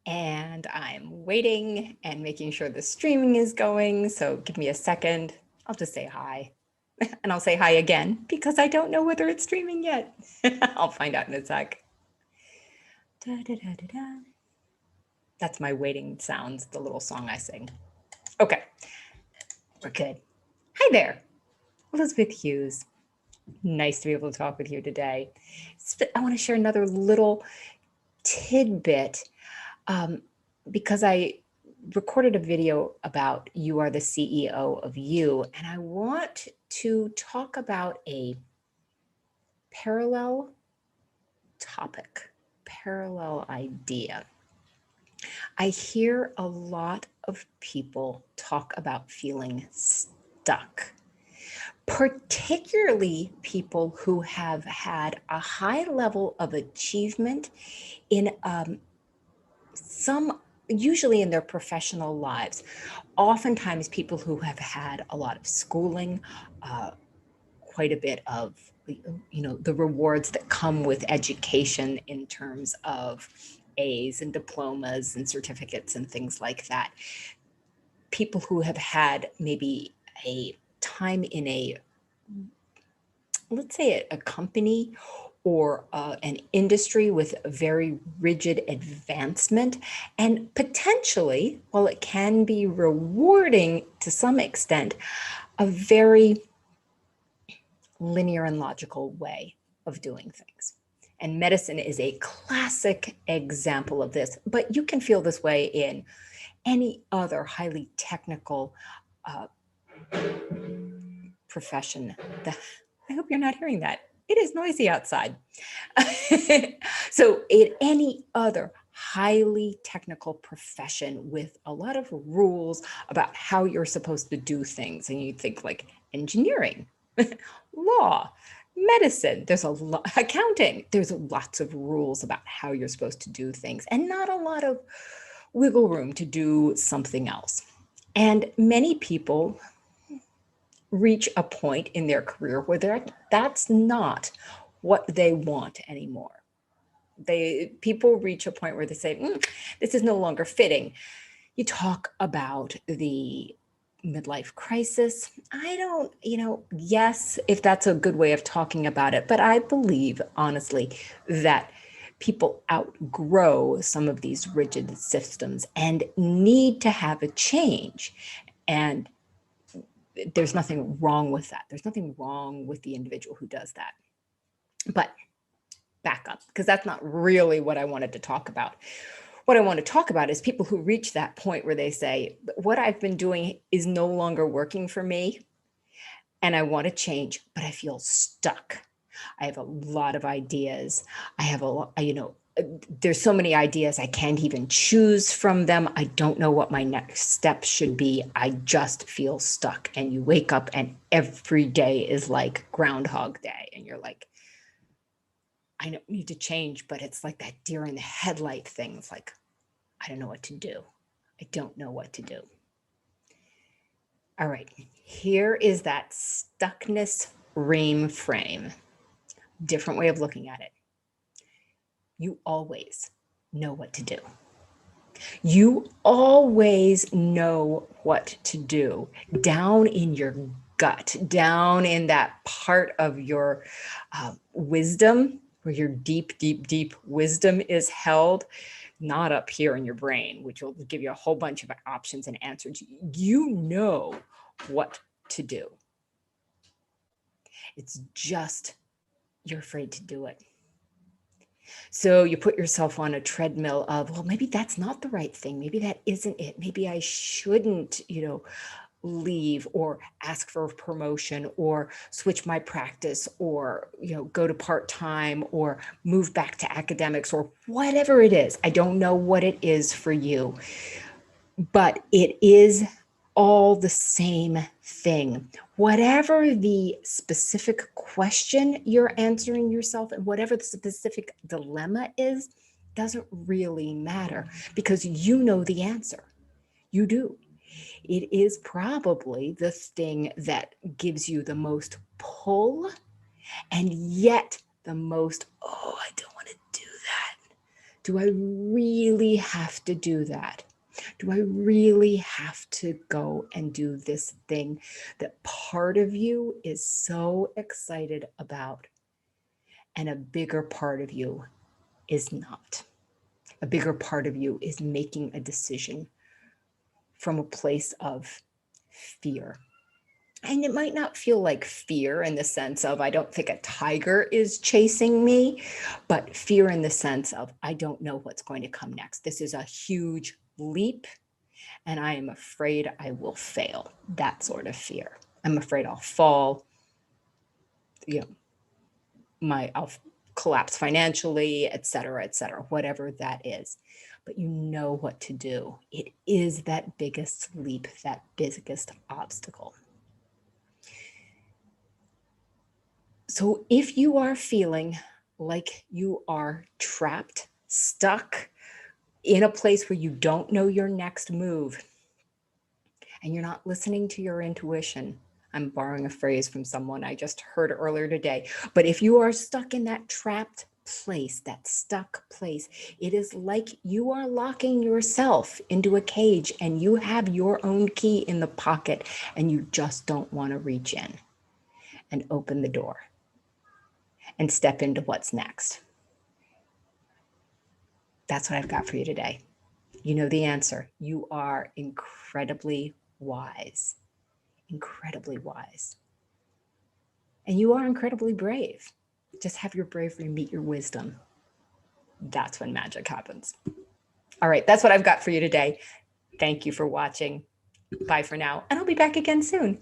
and I'm waiting and making sure the streaming is going. So give me a second. I'll just say hi. And I'll say hi again because I don't know whether it's streaming yet. I'll find out in a sec. Da, da, da, da, da. That's my waiting sounds, the little song I sing. Okay, we're good. Hi there, Elizabeth Hughes. Nice to be able to talk with you today. I want to share another little tidbit because I recorded a video about You Are the CEO of You, and I want to talk about a parallel topic, parallel idea. I hear a lot of people talk about feeling stuck, particularly people who have had a high level of achievement in usually in their professional lives. Oftentimes people who have had a lot of schooling, quite a bit of the rewards that come with education in terms of A's and diplomas and certificates and things like that. People who have had maybe a time in let's say a company or an industry with very rigid advancement, and potentially, while it can be rewarding to some extent, a very linear and logical way of doing things. And medicine is a classic example of this, but you can feel this way in any other highly technical profession. I hope you're not hearing that. It is noisy outside. So in any other highly technical profession with a lot of rules about how you're supposed to do things, and you think like engineering, law, medicine, there's a lot, accounting, there's lots of rules about how you're supposed to do things and not a lot of wiggle room to do something else. And many people reach a point in their career where that's not what they want anymore. People reach a point where they say, this is no longer fitting. You talk about the midlife crisis. I don't, yes, if that's a good way of talking about it, but I believe honestly that people outgrow some of these rigid systems and need to have a change. And there's nothing wrong with that. There's nothing wrong with the individual who does that. But back up, because that's not really what I wanted to talk about. What I want to talk about is people who reach that point where they say, what I've been doing is no longer working for me, and I want to change, but I feel stuck. I have a lot of ideas. I have a lot, there's so many ideas. I can't even choose from them. I don't know what my next step should be. I just feel stuck. And you wake up and every day is like Groundhog Day. And you're like, I don't need to change, but it's like that deer in the headlight thing. It's like, I don't know what to do. I don't know what to do. All right, here is that stuckness reframe. Different way of looking at it. You always know what to do. You always know what to do down in your gut, down in that part of your wisdom where your deep, deep, deep wisdom is held, not up here in your brain, which will give you a whole bunch of options and answers. You know what to do. It's just you're afraid to do it. So you put yourself on a treadmill of, well, maybe that's not the right thing. Maybe that isn't it. Maybe I shouldn't, leave or ask for a promotion or switch my practice or, go to part-time or move back to academics or whatever it is. I don't know what it is for you, but it is all the same thing. Whatever the specific question you're answering yourself and whatever the specific dilemma is, doesn't really matter because you know the answer. You do. It is probably the thing that gives you the most pull and yet the most, oh, I don't want to do that. Do I really have to do that? Do I really have to go and do this thing that part of you is so excited about and a bigger part of you is not? A bigger part of you is making a decision from a place of fear. And it might not feel like fear in the sense of, I don't think a tiger is chasing me, but fear in the sense of, I don't know what's going to come next. This is a huge leap, and I am afraid I will fail. That sort of fear. I'm afraid I'll fall, I'll collapse financially, et cetera, whatever that is. But you know what to do. It is that biggest leap, that biggest obstacle. So if you are feeling like you are trapped, stuck in a place where you don't know your next move, and you're not listening to your intuition, I'm borrowing a phrase from someone I just heard earlier today, but if you are stuck in that trapped place, that stuck place, it is like you are locking yourself into a cage and you have your own key in the pocket and you just don't want to reach in and open the door and step into what's next. That's what I've got for you today. You know the answer. You are incredibly wise, incredibly wise. And you are incredibly brave. Just have your bravery meet your wisdom. That's when magic happens. All right, that's what I've got for you today. Thank you for watching. Bye for now, and I'll be back again soon.